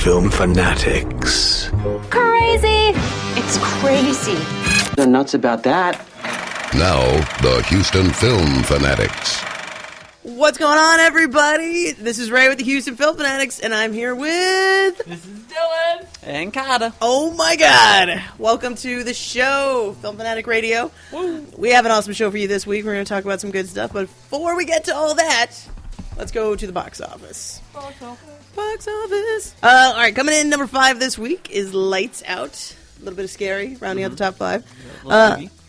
Film Fanatics. Crazy! It's crazy. They're nuts about that. Now, the Houston Film Fanatics. What's going on, everybody? This is Ray with the Houston Film Fanatics, and I'm here with... This is Dylan. And Carter. Oh my god! Welcome to the show, Film Fanatic Radio. Woo. We have an awesome show for you this week. We're going to talk about some good stuff, but before we get to all that, let's go to the box office. Box office. Alright, coming in number 5 this week is Lights Out. A little bit of scary, rounding out the top 5.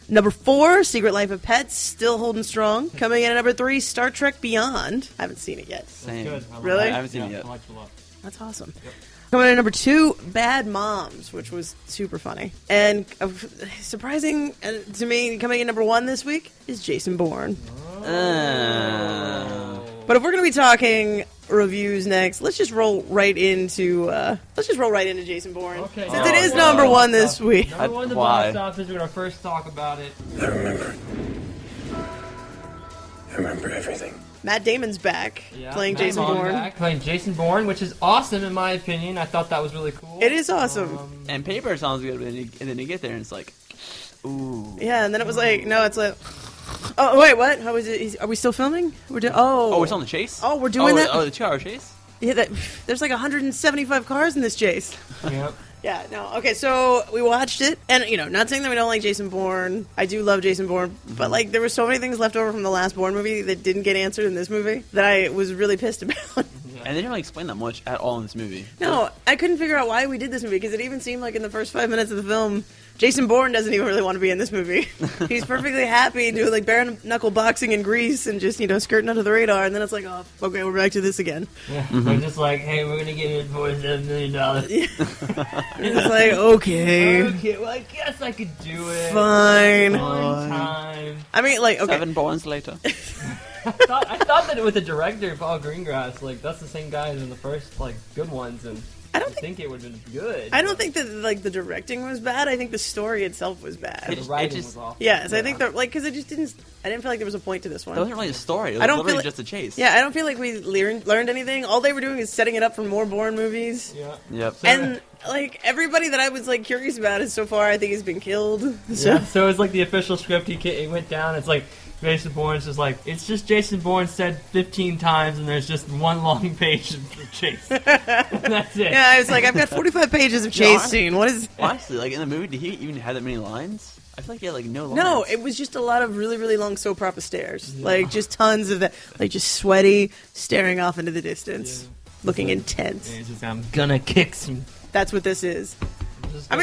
Number 4, Secret Life of Pets, still holding strong. Coming in at number 3, Star Trek Beyond. I haven't seen it yet. Same. Good. Really? I haven't seen it yet. I liked it a lot. That's awesome. Yep. Coming in at number 2, Bad Moms, which was super funny. And surprising to me, coming in number 1 this week is Jason Bourne. But if we're going to be talking reviews next, let's just roll right into Jason Bourne. Okay. Since it is number 1 this week. Number 1 in the box office. We're going to first talk about it. I remember everything. Matt Damon's back, playing Matt Jason Damon's Bourne. back, playing Jason Bourne, which is awesome in my opinion. I thought that was really cool. It is awesome. And paper sounds good, and then you get there and it's like, ooh. Yeah, and then it was like, no, it's like, oh wait, what? How is it? Are we still filming? We're doing. Oh, it's on the chase. Oh, we're doing that. Oh, the 2-hour chase. Yeah, there's like 175 cars in this chase. Yep. Yeah, no. Okay, so we watched it, and, not saying that we don't like Jason Bourne. I do love Jason Bourne, but, there were so many things left over from the last Bourne movie that didn't get answered in this movie that I was really pissed about. And they didn't really explain that much at all in this movie. No, I couldn't figure out why we did this movie, because it even seemed like in the first 5 minutes of the film, Jason Bourne doesn't even really want to be in this movie. He's perfectly happy doing, bare knuckle boxing in Greece and just, skirting under the radar, and then it's like, oh, okay, we're back to this again. Yeah. They're just like, hey, we're going to get it for $7 million. It's like, okay. Okay, well, I guess I could do it. Fine. One time. I mean, okay. 7 Bournes later. I thought that with the director, Paul Greengrass, that's the same guy as in the first, good ones, and I don't think it would have been good. I don't think that, the directing was bad. I think the story itself was bad. The writing was awful. Yes, I think that, because it just didn't... I didn't feel like there was a point to this one. That wasn't really a story. It was literally just a chase. Yeah, I don't feel like we learned anything. All they were doing is setting it up for more Bourne movies. Yeah. Yep. And, everybody that I was, curious about is so far, I think, has been killed. So. Yeah, so it's the official script. He went down. It's Jason Bourne's just it's just Jason Bourne said 15 times, and there's just one long page of chase. That's it. Yeah, I was I've got 45 pages of chase scene. What is... Honestly, in the movie, did he even have that many lines? I feel like he had, no lines. No, it was just a lot of really, really long soap opera stares. Just tons of that. Just sweaty, staring off into the distance. Yeah. Looking intense. It's just, I'm gonna kick some... That's what this is. I'm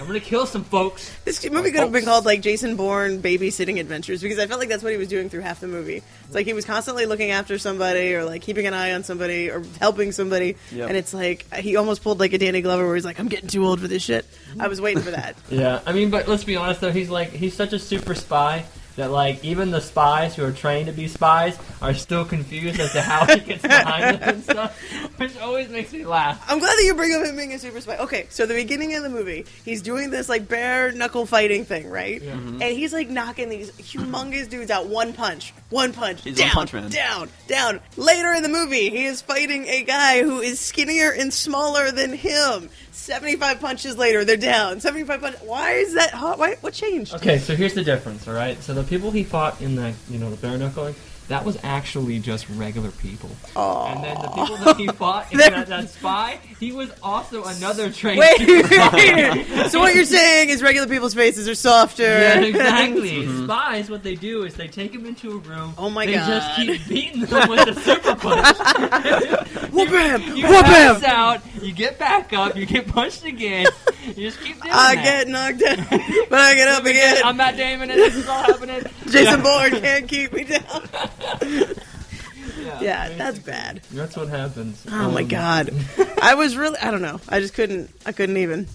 gonna kill some folks. This movie could have been called Jason Bourne Babysitting Adventures, because I felt like that's what he was doing through half the movie. It's he was constantly looking after somebody or keeping an eye on somebody or helping somebody. Yep. And it's he almost pulled a Danny Glover where he's I'm getting too old for this shit. I was waiting for that. Yeah, I mean, but let's be honest though, he's such a super spy that even the spies who are trained to be spies are still confused as to how he gets behind them and stuff, which always makes me laugh. I'm glad that you bring up him being a super spy. Okay, so the beginning of the movie, he's doing this bare knuckle fighting thing, right? Yeah. Mm-hmm. And he's knocking these humongous dudes out one punch, he's down, a punch man. down. Later in the movie, he is fighting a guy who is skinnier and smaller than him. 75 punches later, they're down. 75 punches. Why is that hot? What changed? Okay, so here's the difference, all right? So the people he fought in the bare knuckling, that was actually just regular people. Oh. And then the people that he fought in that spy, he was also another trained Wait. spy. So what you're saying is regular people's faces are softer. Yeah, exactly. Spies, what they do is they take them into a room. Oh my God. God. They just keep beating them with a super punch. Whoop him! You Whoop pass him! out, you get back up, you get punched again. You just keep doing I that. get knocked down, but I get up again. I'm Matt Damon and this is all happening. Jason Bourne can't keep me down. Yeah, basically. that's bad. That's what happens. Oh my God. I don't know. I couldn't even.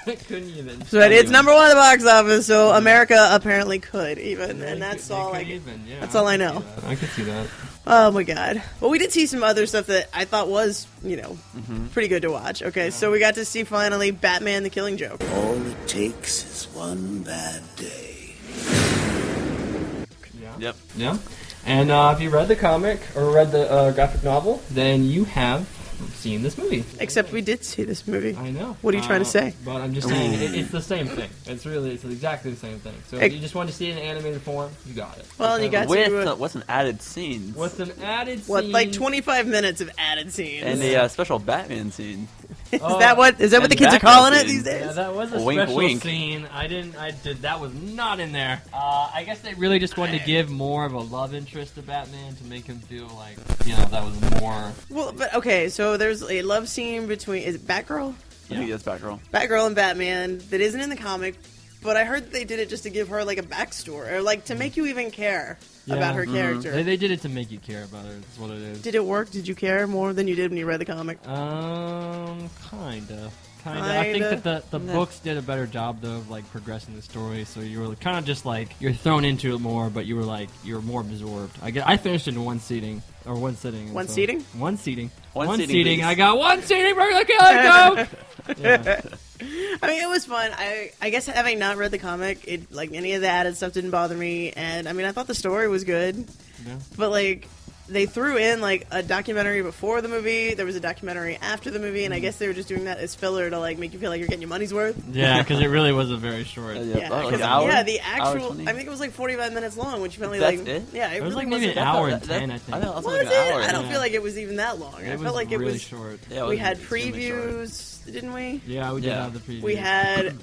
Couldn't even. So it's number 1 at the box office, so America apparently could even, and that's all that's all I know. I could see that. Oh my God. Well, we did see some other stuff that I thought was, pretty good to watch. Okay, so we got to see finally Batman: The Killing Joke. All it takes is one bad day. Yeah. Yep. Yeah. And if you read the comic or read the graphic novel, then you have seeing this movie. Except we did see this movie. I know. What are you trying to say? But I'm just saying, it's the same thing. It's exactly the same thing. So if you just want to see it in animated form, you got it. Well, you got with what's an added scenes? With some added scenes. what, like 25 minutes of added scenes. And a special Batman scene. Is that what the And kids are Batman calling it scene. these days? Yeah, that was a Wink, special wink. scene. That was not in there. I guess they really just wanted to give more of a love interest to Batman to make him feel like, that was more. Well, but okay, so there's a love scene between, is it Batgirl? I think that's Batgirl. Batgirl and Batman that isn't in the comic, but I heard that they did it just to give her like a backstory, or like to make you even care about her character. They did it to make you care about her. That's what it is. Did it work? Did you care more than you did when you read the comic? Kinda. I think that the books did a better job though of like progressing the story. So you were kind of just like you're thrown into it more, but you were more absorbed. I finished in one sitting. One seating? One seating. One seating. I got one seating for the Killing Joke. Yeah. I mean, it was fun. I guess having not read the comic, it like any of the added stuff didn't bother me. And I mean, I thought the story was good, but like they threw in like a documentary before the movie. There was a documentary after the movie, and I guess they were just doing that as filler to like make you feel like you're getting your money's worth. Yeah, because it really was a very short. Like an hour? The actual. I think it was like 45 minutes long, which you only It? Yeah, It was really like maybe an hour and 10. I think. I Was like it? an hour. I don't feel like it was even that long. I felt like it really was short. Yeah, it we was had extremely short. previews, didn't we? Yeah, we did have the preview. We had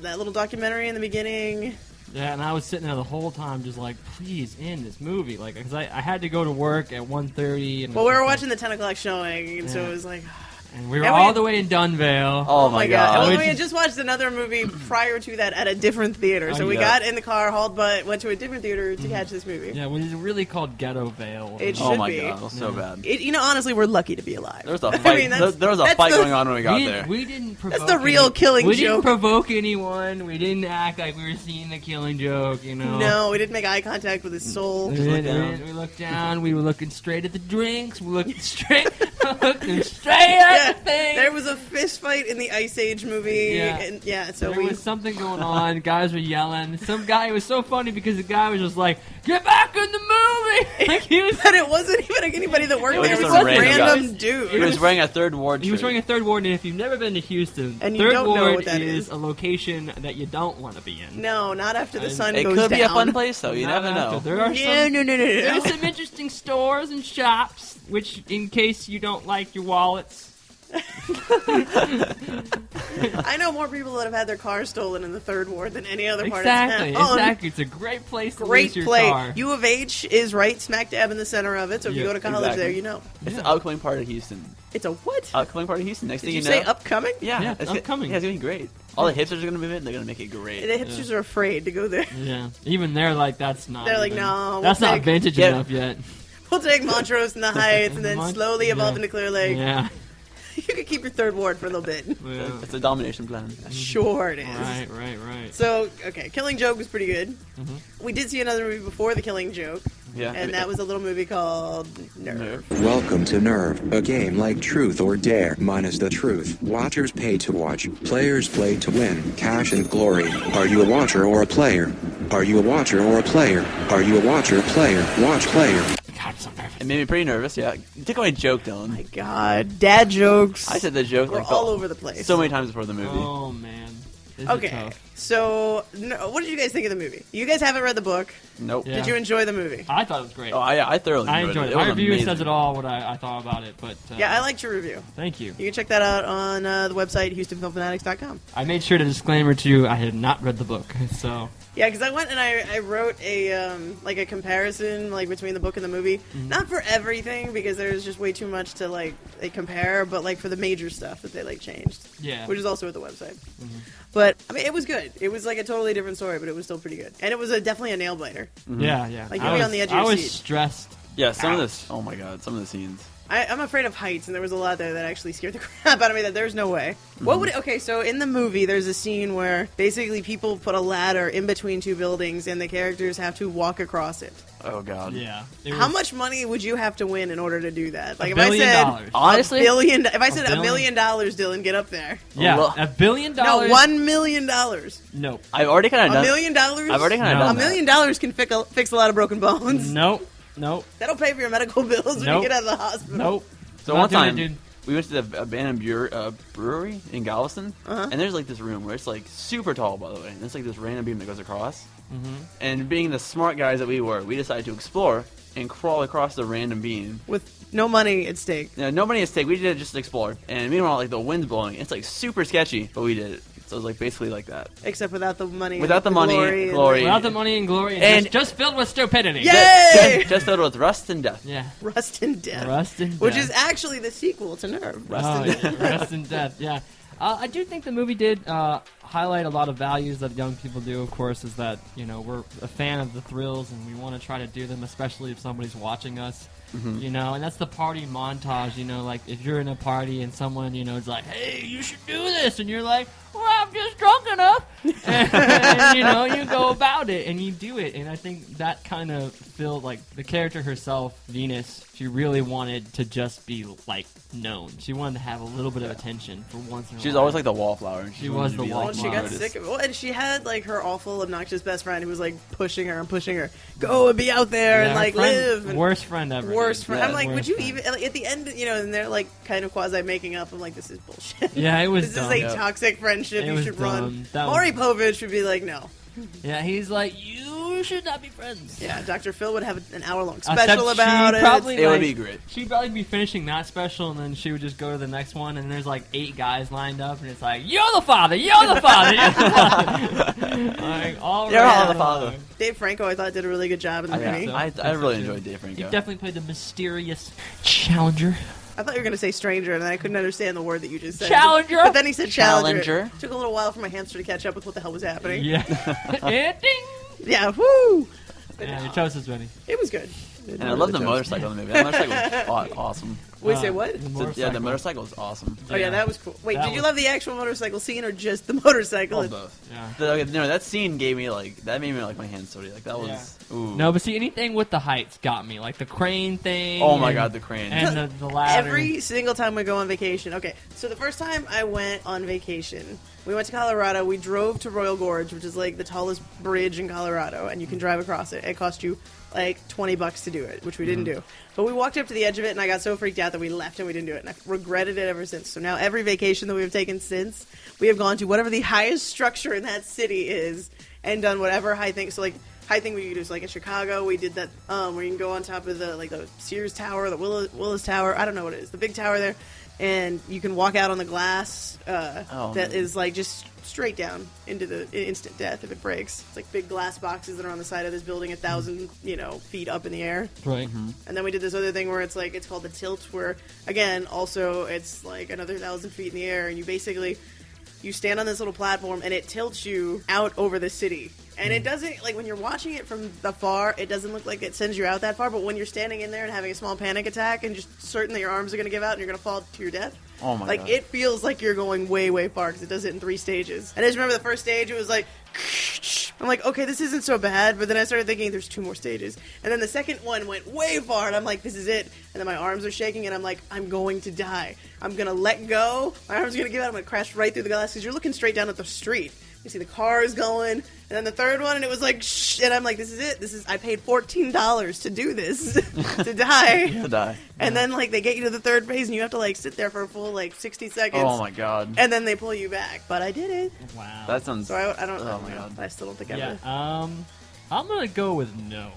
that little documentary in the beginning. Yeah, and I was sitting there the whole time just like, please end this movie. Like, because I had to go to work at 1:30. And Well, we were watching the 10 o'clock showing, and so it was like... And we were all the way in Dunvale. Oh my god. And we had just watched another movie prior to that at a different theater. So we got in the car, hauled butt, went to a different theater to catch this movie. Yeah, well, it's really called Ghetto Vale. It should Oh my be. god, it was so bad. Honestly, we're lucky to be alive. There was a fight. There was a fight going on when we got there. We didn't provoke That's the real Killing We Joke. didn't provoke anyone. We didn't act like we were seeing the Killing Joke, No, we didn't make eye contact with his soul. We looked down. We were looking straight at the drinks. We were looking straight at the thing. There was a fist fight in the Ice Age movie. Yeah. So there was something going on. Guys were yelling. Some guy, it was so funny because the guy was just like, "Get back in the movie!" Like he was. But it wasn't even anybody that worked there. It was just some a random dude. He was wearing a Third Ward shirt. He was wearing a Third Ward, and if you've never been to Houston, And you Third don't know Ward what that is is. a location that you don't want to be in. No, not after the sun It goes could down. be a fun place, though. You never know. There are No. There's some interesting stores and shops, which, in case you don't like your wallets. I know more people that have had their car stolen in the Third Ward than any other part of town. Exactly. It's a great place to Great lose your place. car. U of H is right smack dab in the center of it, so if you go to college there, you know. It's the upcoming part of Houston. It's a what? Upcoming part of Houston. Next Did thing you you say know. upcoming? Yeah, it's upcoming. Yeah, it's gonna be great. All the hipsters are gonna move in. They're gonna make it great. The hipsters are afraid to go there. Yeah. Even they're like, that's not. They're like, even- no, That's we'll not take- vintage enough yet. We'll take Montrose and the Heights and then slowly evolve into Clear Lake. Yeah. You could keep your Third Ward for a little bit. Yeah. It's a domination plan. Sure it is. Right. So, okay, Killing Joke was pretty good. We did see another movie before The Killing Joke, Yeah. and that was a little movie called Nerve. Welcome to Nerve, a game like Truth or Dare, minus the truth. Watchers pay to watch, players play to win, cash and glory. Are you a watcher or a player? Are you a watcher or a player? Are you a watcher, player, watch player? God, I'm so nervous. It made me pretty nervous. Yeah. You took my joke, Dylan. My God, dad jokes. I said the joke We're like all over the place. so many times before the movie. Oh, man. This is Okay, tough. so what did you guys think of the movie? You guys haven't read the book. Nope. Yeah. Did you enjoy the movie? I thought it was great. Oh, I thoroughly I enjoyed enjoyed it. it. It My was review amazing. says it all, what I thought about it. But Yeah, I liked your review. thank you. You can check that out on the website, HoustonFilmFanatics.com. I made sure to disclaimer too, I had not read the book. So, Yeah, because I went and I wrote a like a comparison like between the book and the movie. Not for everything because there's just way too much to like compare, but like for the major stuff that they like changed. yeah. Which is also at the website. But I mean, it was good. It was like a totally different story, but it was still pretty good, and it was definitely a nail biter. Yeah. Like, I you'll be was, on the edge of I your was seat. stressed. Yeah, some of this. Oh my god, some of the scenes. I'm afraid of heights, and there was a lot there that actually scared the crap out of me. That there's no way. What would? Okay, so in the movie, there's a scene where basically people put a ladder in between two buildings, and the characters have to walk across it. Oh god. Yeah. How much money would you have to win in order to do that? Like $1 billion. Honestly, if I said $1 $1 million, Dylan, get up there. Yeah, Well, $1 billion. No, $1 million. Nope. I've already kind of $1 done. million. I've already kind of No. done $1 million can fix a lot of broken bones. Nope. That'll pay for your medical bills when Nope. you get out of the hospital. Nope. So Not one doing it, time, dude. we went to the abandoned brewery in Galveston, and there's like this room where it's like super tall, by the way, and it's like this random beam that goes across. And being the smart guys that we were, we decided to explore and crawl across the random beam With no money at stake. Yeah, no money at stake. We did it just to explore. And meanwhile, like the wind's blowing. It's like super sketchy, but we did it. So it was like basically like that. Except without the money. Without the money, glory. Without the money and glory, And- just filled with stupidity. Yay! Just filled with rust and death. Yeah. Rust and Death. Rust and Death. Which is actually the sequel to Nerve. Rust Oh, and Death. yeah, Rust and Death, yeah. I do think the movie did highlight a lot of values that young people do, of course, is that, you know, we're a fan of the thrills and we want to try to do them, especially if somebody's watching us. You know, and that's the party montage, you know, like if you're in a party and someone, you know, is like, hey, you should do this, and you're like, well, I'm just drunk enough, and you know, you go about it and you do it, and I think that kind of filled, like, the character herself, Venus, she really wanted to just be, like, known. She wanted to have a little bit of attention for once in a while. She was always like the wallflower. And She wanted was to the be, Well, like, and she got noticed. sick of it. Well, and she had like her awful, obnoxious best friend who was like pushing her and pushing her. Go and be out there and her like friend- live. And worst friend ever. worst dude. friend. Yeah. I'm like, would Worst you friend. even like, at the end? You know, and they're like kind of quasi making up. I'm like, this is bullshit. Yeah, it was This dumb. is a toxic friendship. It You was should dumb. run. That was- Maury Povich would be like, no. Yeah, he's like, you should not be friends. Yeah, Dr. Phil would have an hour-long Except special about she it. Probably, It would like, be great. She'd probably be finishing that special, and then she would just go to the next one, and there's like 8 guys lined up, and it's like, you're the father, you're the father, you're the father. Like, all You're right, all the father. Dave Franco, I thought, did a really good job in the movie. so. I really enjoyed Dave Franco. He definitely played the mysterious challenger. I thought you were going to say stranger, and then I couldn't understand the word that you just said. Challenger? But then he said challenger. Challenger. Took a little while for my hamster to catch up with what the hell was happening. Yeah. And ding! Yeah, woo! Yeah, your toast is ready. It was good. And I love the motorcycle in the movie. That motorcycle was awesome. Wait, say what? Yeah, the motorcycle was awesome. Oh yeah, that was cool. Wait, That did you was- love the actual motorcycle scene or just the motorcycle? Oh, both. Yeah. No, that scene gave me like that made me like my hands sweaty. Like that was ooh. No, but see, anything with the heights got me. Like the crane thing. Oh my and- god, the crane. And the ladder. Every single time we go on vacation. Okay, so the first time I went on vacation, we went to Colorado. We drove to Royal Gorge, which is like the tallest bridge in Colorado, and you can drive across it. It cost you like $20 to do it, which we didn't do. But we walked up to the edge of it, and I got so freaked out that we left and we didn't do it. And I've regretted it ever since. So now every vacation that we've taken since, we have gone to whatever the highest structure in that city is and done whatever high thing. So like high thing we could do is like in Chicago, we did that where you can go on top of the like the Sears Tower, the Willis Tower. I don't know what it is, the big tower there, and you can walk out on the glass that is like just straight down into the instant death if it breaks. It's like big glass boxes that are on the side of this building 1,000 feet up in the air. Right. And then we did this other thing where it's like it's called the tilt, where again also it's like another 1,000 feet in the air, and you stand on this little platform and it tilts you out over the city. And it doesn't, like, when you're watching it from afar, it doesn't look like it sends you out that far. But when you're standing in there and having a small panic attack and just certain that your arms are going to give out and you're going to fall to your death, Oh my like, god. it feels like you're going way, way far because it does it in 3 stages. And I just remember the first stage, it was like, I'm like, okay, this isn't so bad. But then I started thinking there's 2 more stages. And then the second one went way far, and I'm like, this is it. And then my arms are shaking, and I'm like, I'm going to die. I'm going to let go. My arms are going to give out. I'm going to crash right through the glass because you're looking straight down at the street. You see the cars going, and then the third one, and it was like, shh, and I'm like, this is it. I paid $14 to do this, to die. To die. And then, like, they get you to the third phase, and you have to, like, sit there for a full, like, 60 seconds. Oh my god. And then they pull you back. But I did it. Wow. That sounds. So I don't Oh know. my god. I still don't think I Yeah. would. I'm gonna go with no.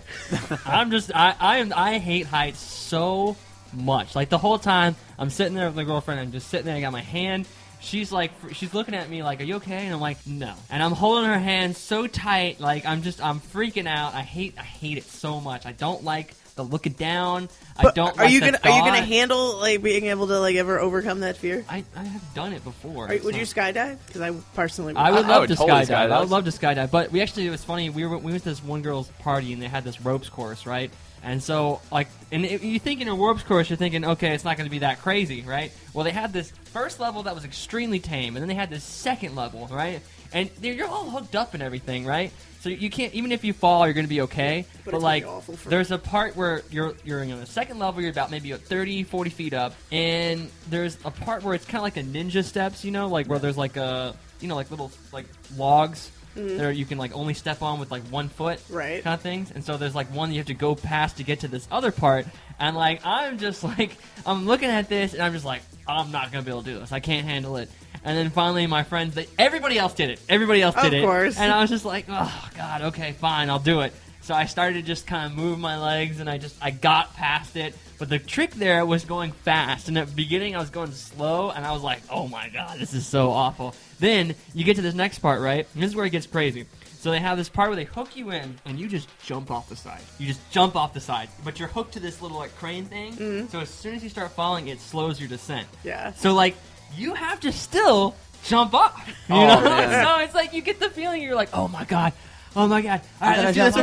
I hate heights so much. Like the whole time I'm sitting there with my girlfriend, I'm just sitting there. I got my hand. She's looking at me like, "Are you okay?" And I'm like, "No." And I'm holding her hand so tight, like I'm freaking out. I hate it so much. I don't like the looking down. I don't. Are you like gonna handle like being able to like ever overcome that fear? I have done it before. Would you skydive? Because I personally would. I would I love would to totally skydive. skydive. I would love to skydive. But we actually, it was funny. We went to this one girl's party and they had this ropes course, right? And so, like, and if you think in a ropes course, you're thinking, okay, it's not going to be that crazy, right? Well, they had this first level that was extremely tame, and then they had this second level, right? And you're all hooked up and everything, right? So you can't, even if you fall, you're going to be okay. But But it's like, gonna be awful for- there's a part where you're in the second level, you're about maybe 30, 40 feet up, and there's a part where it's kind of like the ninja steps, like where there's like a, like little like logs. There you can like only step on with like 1 foot, Right. kind of things. And so there's like one you have to go past to get to this other part. And like I'm just like I'm looking at this and I'm just like I'm not going to be able to do this. I can't handle it. And then finally my friends, everybody else did it. Everybody else did it. Of course. And I was just like, oh, God, okay, fine, I'll do it. So I started to just kind of move my legs, and I got past it. But the trick there was going fast. And at the beginning, I was going slow, and I was like, oh, my God, this is so awful. Then you get to this next part, right? And this is where it gets crazy. So they have this part where they hook you in, and you just jump off the side. You just jump off the side. But you're hooked to this little like crane thing. Mm-hmm. So as soon as you start falling, it slows your descent. Yeah. So, like, you have to still jump off. You know? So it's like you get the feeling you're like, oh, my God. All right, let's do this.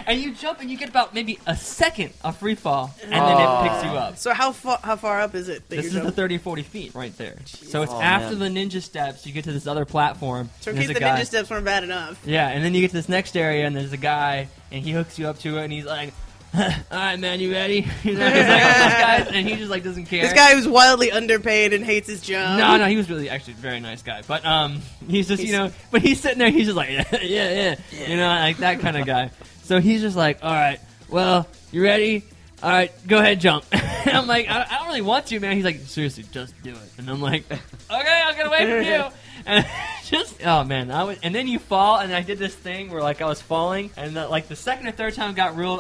And you jump, and you get about maybe a second of free fall, and then it picks you up. So how far up is it? This is the 30, 40 feet right there. Jeez. So it's after the ninja steps, you get to this other platform. So in case the ninja steps weren't bad enough. Yeah, and then you get to this next area, and there's a guy, and he hooks you up to it, and he's like, all right, man, you ready? He's like, this guy, and he just like doesn't care. This guy who's wildly underpaid and hates his job. No, he was really actually a very nice guy. But he's just, but he's sitting there, he's just like, yeah, like that kind of guy. So he's just like, all right, well, you ready? All right, go ahead, jump. And I'm like, I don't really want to, man. He's like, seriously, just do it. And I'm like, okay, I'll get away from you. And just, oh man, and then you fall, and I did this thing where like I was falling, and like the second or third time I got real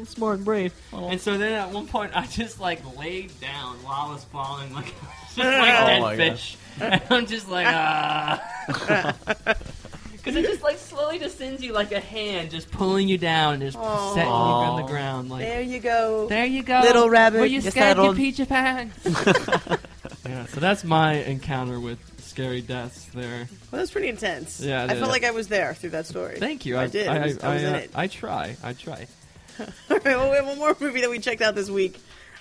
smart and brave. Oh. And so then at one point I just like laid down while I was falling, like just like dead fish. And I'm just like, because it just like slowly just sends you like a hand just pulling you down and just setting you on the ground. Like, there you go, little rabbit. Were you Yes, scared to get peachy pants? Yeah, so that's my encounter with scary deaths there. Well, that's pretty intense. Yeah, I felt like I was there through that story. Thank you. I did. I was in it. I try. All right, well, we have one more movie that we checked out this week.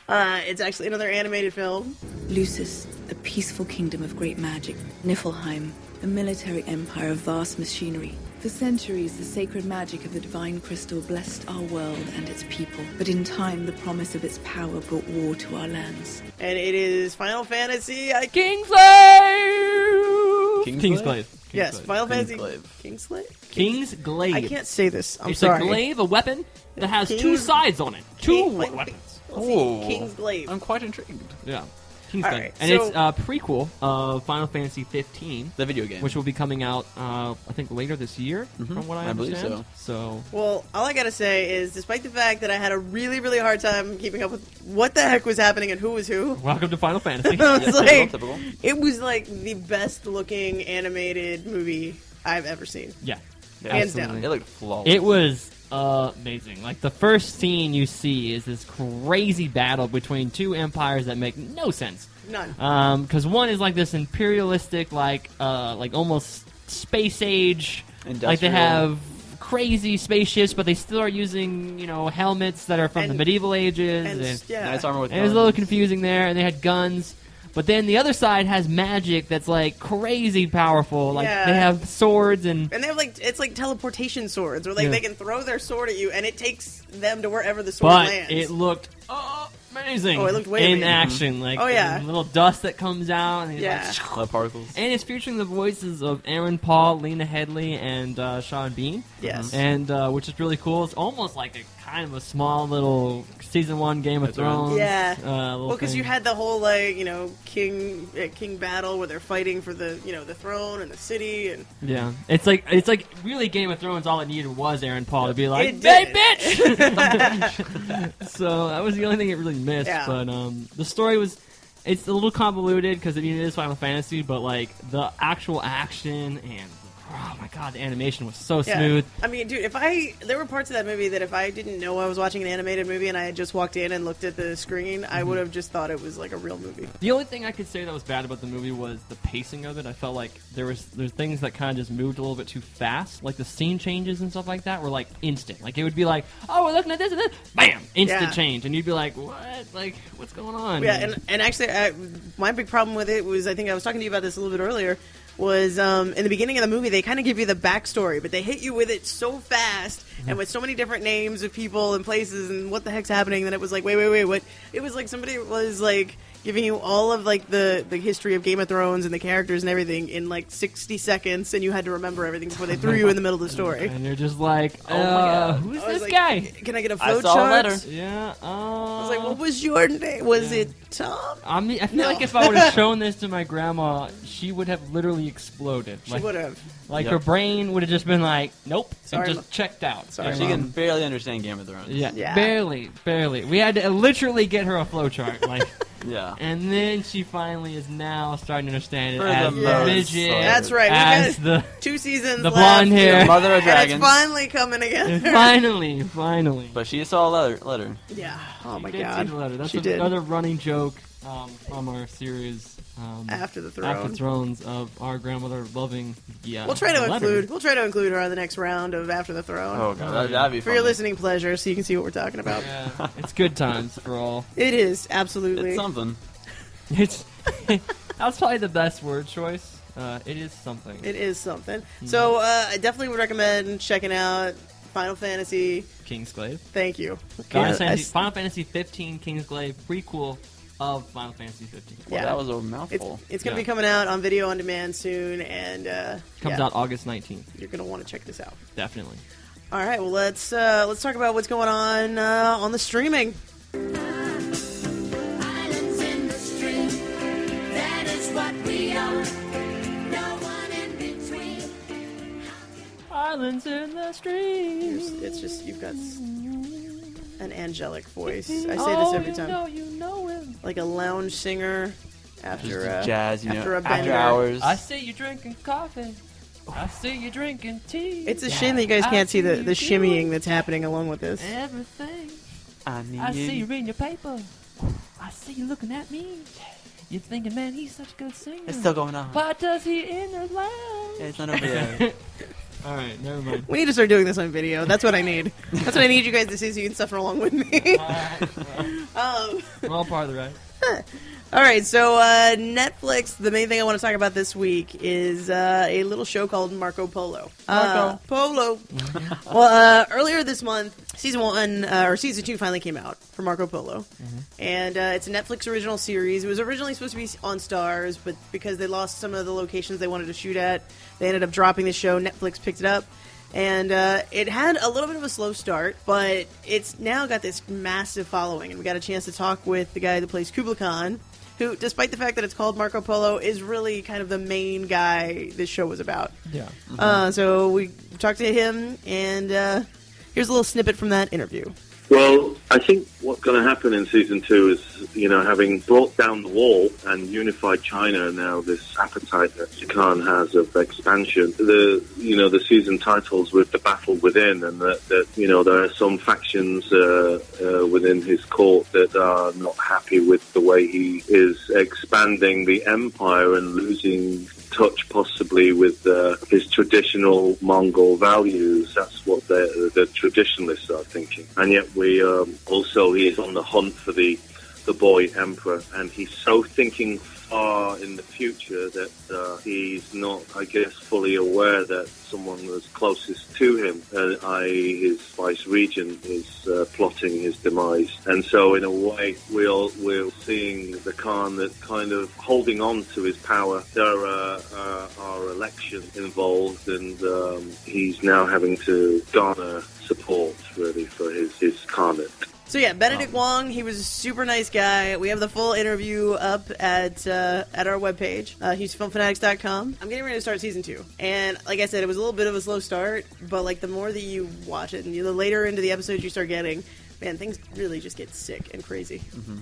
It's actually another animated film. Lucis, a peaceful kingdom of great magic. Niflheim, a military empire of vast machinery. For centuries, the sacred magic of the divine crystal blessed our world and its people. But in time, the promise of its power brought war to our lands. And it is Final Fantasy... Kingsglaive. Yes, Final Fantasy... Kingsglaive? I can't say this. I'm sorry. It's a glaive, a weapon that has two sides on it. Two weapons. Kingsglaive. I'm quite intrigued. Yeah. Right, and it's a prequel of Final Fantasy 15, the video game, which will be coming out, I think, later this year, from what I understand. Believe so. Well, all I gotta say is, despite the fact that I had a really, really hard time keeping up with what the heck was happening and who was who. Welcome to Final Fantasy. It was like the best looking animated movie I've ever seen. Yeah, hands down. It looked flawless. It was amazing. Like, the first scene you see is this crazy battle between two empires that make no sense. None. Because one is like this imperialistic, like almost space age. Industrial. Like, they have crazy spaceships, but they still are using, helmets that are from the medieval ages. And nice armor with guns. It was a little confusing there, and they had guns. But then the other side has magic that's like crazy powerful. Like, they have swords and they have it's like teleportation swords, where they can throw their sword at you and it takes them to wherever the sword lands. But it looked amazing. Oh, it looked way in action. Like, little dust that comes out and particles. And it's featuring the voices of Aaron Paul, Lena Headey, and Sean Bean. Yes. And which is really cool. It's almost like a kind of a small little season 1 Game of Thrones. Yeah. Well, because you had the whole king battle where they're fighting for the the throne and the city and it's like really Game of Thrones. All it needed was Aaron Paul to be like, "Hey, bitch!" So that was the only thing it really missed. Yeah. But the story it's a little convoluted because it is Final Fantasy, but like the actual action and oh my god, the animation was so smooth. I mean, dude, there were parts of that movie that if I didn't know I was watching an animated movie and I had just walked in and looked at the screen, I would have just thought it was like a real movie. The only thing I could say that was bad about the movie was the pacing of it. I felt like there's things that kind of just moved a little bit too fast. Like the scene changes and stuff like that were like instant. Like it would be like, oh, we're looking at this and this, bam, instant change, and you'd be like, what? Like, what's going on? Yeah, and actually, my big problem with it was, I think I was talking to you about this a little bit earlier, was in the beginning of the movie, they kind of give you the backstory, but they hit you with it so fast and with so many different names of people and places and what the heck's happening that it was like, wait, what? It was like somebody was like giving you all of like the history of Game of Thrones and the characters and everything in like 60 seconds, and you had to remember everything before they threw you in the middle of the story. And you're just like, Oh my God. who's I was this like, guy? Can I get a I flow saw a chart? letter. Yeah. I was like, what was your name? Was it Tom? I feel No. like if I would have shown this to my grandma, she would have literally exploded. She would have. Like Yep. her brain would have just been like, nope, Sorry, and just checked out. Sorry, She can barely understand Game of Thrones. Yeah, barely. We had to literally get her a flowchart, like, Yeah. and then she finally is now starting to understand it For as the the most midget. part. That's right. We As got the 2 seasons the left. blonde hair. Mother of And Dragons. it's finally coming together. finally. But she saw a letter. Yeah. Oh my She did God. see the letter. That's She did. another running joke from our series. After the Throne. After Thrones of our grandmother loving. Yeah, We'll try to the letter. include. We'll try to include her on the next round of After the Throne. Oh god, that'd be for funny. your listening pleasure, so you can see what we're talking about. Yeah, it's good times for all. It is absolutely. It's something. It's that's probably the best word choice. It is something. It is something. So I definitely would recommend checking out Final Fantasy. Kingsglaive. Thank you. Final Fantasy 15 Kingsglaive prequel of Final Fantasy 15. Well, Yeah. that was a mouthful. It's going to Yeah. be coming out on video on demand soon, and Comes out August 19th. You're going to want to check this out. Definitely. All right, well let's talk about what's going on the streaming. Islands in the stream, that is what we are. No one in between. Islands in the stream. It's just you've got an angelic voice. I say this every time. You know it. Like a lounge singer after Just jazz, you after know, a bender. after hours. I see you drinking coffee. I see you drinking tea. It's a shame that you guys can't see the shimmying that's happening along with this. Everything. I need I see you reading your paper. I see you looking at me. You're thinking, man, he's such a good singer. It's still going on. Why does he in the lounge? Yeah, it's not over there. All right, never mind. We need to start doing this on video. That's what I need. That's what I need you guys to see so you can suffer along with me. We're all part of the ride. All right, so Netflix, the main thing I want to talk about this week is a little show called Marco Polo. Polo. Well, earlier this month, season 2 finally came out for Marco Polo. And it's a Netflix original series. It was originally supposed to be on Stars, but because they lost some of the locations they wanted to shoot at, they ended up dropping the show. Netflix picked it up. And it had a little bit of a slow start, but it's now got this massive following. And we got a chance to talk with the guy that plays Kublai Khan, who, despite the fact that it's called Marco Polo, is really kind of the main guy this show was about. Yeah. So we talked to him, and here's a little snippet from that interview. Well, I think what's going to happen in season 2 is, having brought down the wall and unified China, now this appetite that Khan has of expansion, the season titles with the battle within, and that there are some factions within his court that are not happy with the way he is expanding the empire and losing touch possibly with his traditional Mongol values. That's what the traditionalists are thinking. And yet he is on the hunt for the boy emperor, and he's so thinking far in the future that he's not, I guess, fully aware that someone was closest to him, i.e. his vice regent, is plotting his demise. And so in a way we're seeing the Khan that kind of holding on to his power. There are elections involved, and he's now having to garner support really for his Khanate. So yeah, Benedict Wong, he was a super nice guy. We have the full interview up at our webpage, HoustonFilmFanatics.com. I'm getting ready to start season 2. And like I said, it was a little bit of a slow start, but like the more that you watch it and the later into the episodes you start getting, man, things really just get sick and crazy. Mm-hmm.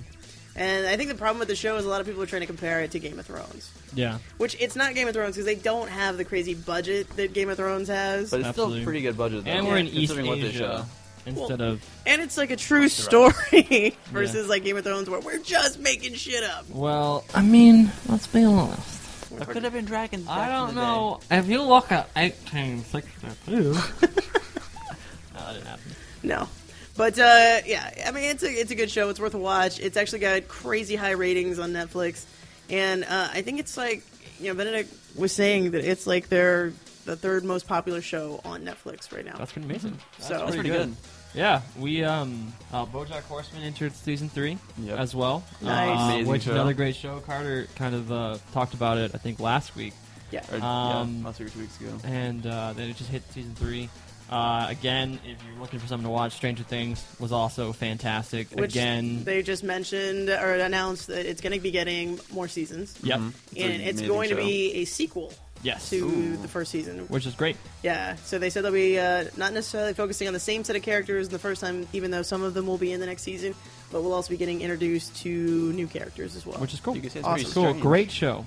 And I think the problem with the show is a lot of people are trying to compare it to Game of Thrones. Yeah. Which, it's not Game of Thrones because they don't have the crazy budget that Game of Thrones has. But it's Absolutely. still pretty good budget, though. And we're in East considering what they Asia instead of... And it's like a true story versus like Game of Thrones where we're just making shit up. Well, I mean, let's be honest. There could have been dragons back I in don't the know. If you look at 1862... No, that didn't happen. No. But, yeah, I mean, it's a good show. It's worth a watch. It's actually got crazy high ratings on Netflix. And I think it's like, Benedict was saying that it's like the third most popular show on Netflix right now. That's pretty amazing. So That's pretty good. Yeah, we BoJack Horseman entered season 3 Yep. as well. Nice. Amazing Which is show. another great show. Carter kind of talked about it, I think, last week. Yeah. Or, last week or 2 weeks ago. And then it just hit season 3. Again, if you're looking for something to watch, Stranger Things was also fantastic. Which Again, they just mentioned or announced that it's going to be getting more seasons. yep. And an it's amazing going to show. be a sequel Yes. to the first season. Which is great. Yeah, so they said they'll be not necessarily focusing on the same set of characters in the first time, even though some of them will be in the next season, but we'll also be getting introduced to new characters as well. Which is cool. You can say it's Awesome. pretty Cool. strange. Great show.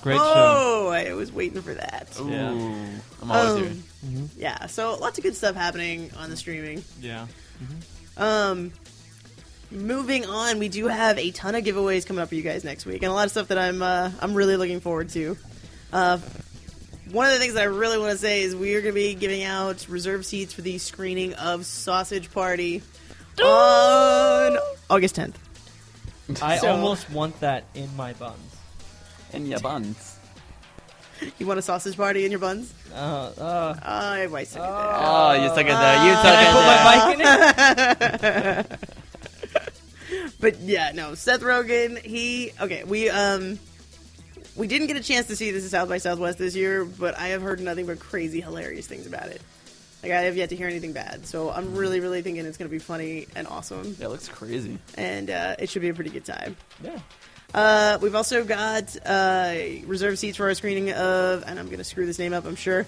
Great Oh, I was waiting for that. Ooh, Yeah. I'm always here. Yeah, so lots of good stuff happening on the streaming. Yeah. Moving on, we do have a ton of giveaways coming up for you guys next week, and a lot of stuff that I'm really looking forward to. One of the things that I really want to say is we are going to be giving out reserved seats for the screening of Sausage Party on August 10th. I So- almost want that in my buns. And your buns. You want a sausage party in your buns? I might say Oh, you took it there. You took Can I it put there. my bike in it? But yeah, no, Seth Rogen, we didn't get a chance to see this at South by Southwest this year, but I have heard nothing but crazy, hilarious things about it. Like, I have yet to hear anything bad, so I'm really, really thinking it's going to be funny and awesome, Yeah, it looks crazy. and it should be a pretty good time. Yeah. We've also got reserved seats for our screening of, and I'm going to screw this name up, I'm sure.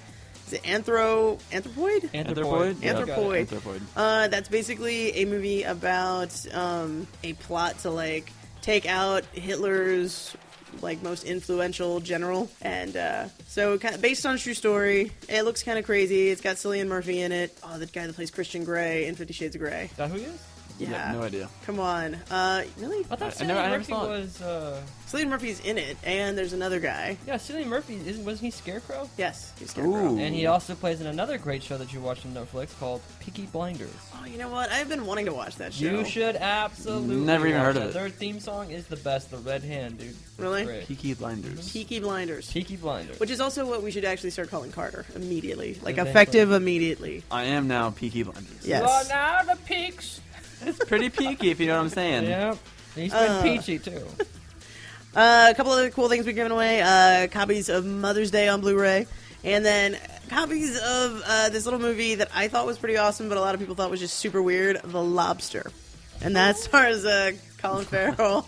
Is it Anthropoid? Anthropoid? Yeah. Anthropoid. Anthropoid. That's basically a movie about a plot to, like, take out Hitler's, like, most influential general. And so kind of based on a true story. It looks kind of crazy. It's got Cillian Murphy in it. Oh, the guy that plays Christian Grey in 50 Shades of Grey. Is that who he is? Yeah. No idea. Come on. Really? I thought I never Cillian Murphy saw it. was. Cillian Murphy's in it, and there's another guy. Yeah, Cillian Murphy wasn't he Scarecrow? Yes, he's Scarecrow. Ooh. And he also plays in another great show that you watched on Netflix called Peaky Blinders. Oh, you know what? I've been wanting to watch that show. You should absolutely. Never even watch heard of that. it. Their theme song is the best. The Red Hand, dude. Really? Great. Peaky Blinders. Peaky Blinders. Peaky Blinders. Which is also what we should actually start calling Carter immediately. Like, Eventually. effective immediately. I am now Peaky Blinders. Yes. You are now the Peaks. It's pretty peaky, if you know what I'm saying. Yep. He's been peachy too. A couple other cool things we're giving away. Copies of Mother's Day on Blu-ray. And then copies of this little movie that I thought was pretty awesome, but a lot of people thought was just super weird, The Lobster. And that stars Colin Farrell.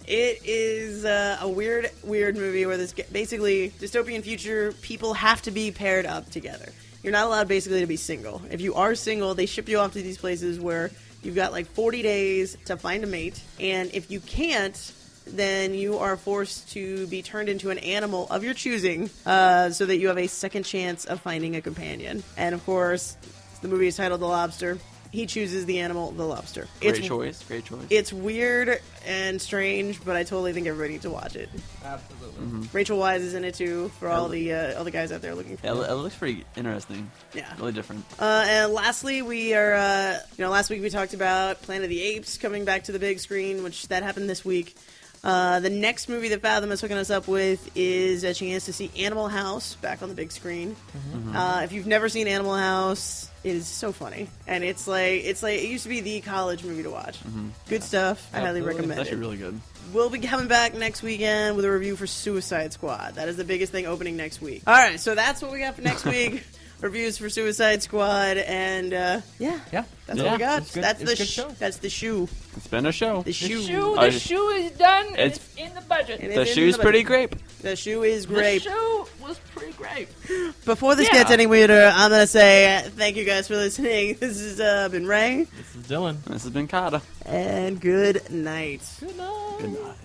It is a weird movie where this basically dystopian future, people have to be paired up together. You're not allowed basically to be single. If you are single, they ship you off to these places where you've got like 40 days to find a mate. And if you can't, then you are forced to be turned into an animal of your choosing so that you have a second chance of finding a companion. And of course, the movie is titled The Lobster. He chooses the animal, the lobster. Great choice. It's weird and strange, but I totally think everybody needs to watch it. Absolutely. Rachel Weisz is in it too, for all the guys out there looking for Yeah, it. it looks pretty interesting. Yeah. Really different. And lastly, we are, last week we talked about Planet of the Apes coming back to the big screen, which that happened this week. The next movie that Fathom is hooking us up with is a chance to see Animal House back on the big screen. If you've never seen Animal House, it is so funny, and it's like it used to be the college movie to watch. Good stuff. I highly Absolutely. recommend It's actually it. really good. We'll be coming back next weekend with a review for Suicide Squad. That is the biggest thing opening next week. All right, so that's what we got for next week. Reviews for Suicide Squad, and Yeah. that's what we got. It's good. That's It's the a good show. that's the shoe. It's been a show. The shoe. Oh, The shoe is done. And it's- it's in the budget. And The it's in shoe's the pretty budget. great. The shoe is The great. shoe was pretty great. Before this Yeah. gets any weirder, I'm gonna say thank you guys for listening. This has been Ray, This is Dylan. This has been Kata. and good night. Good night. Good night.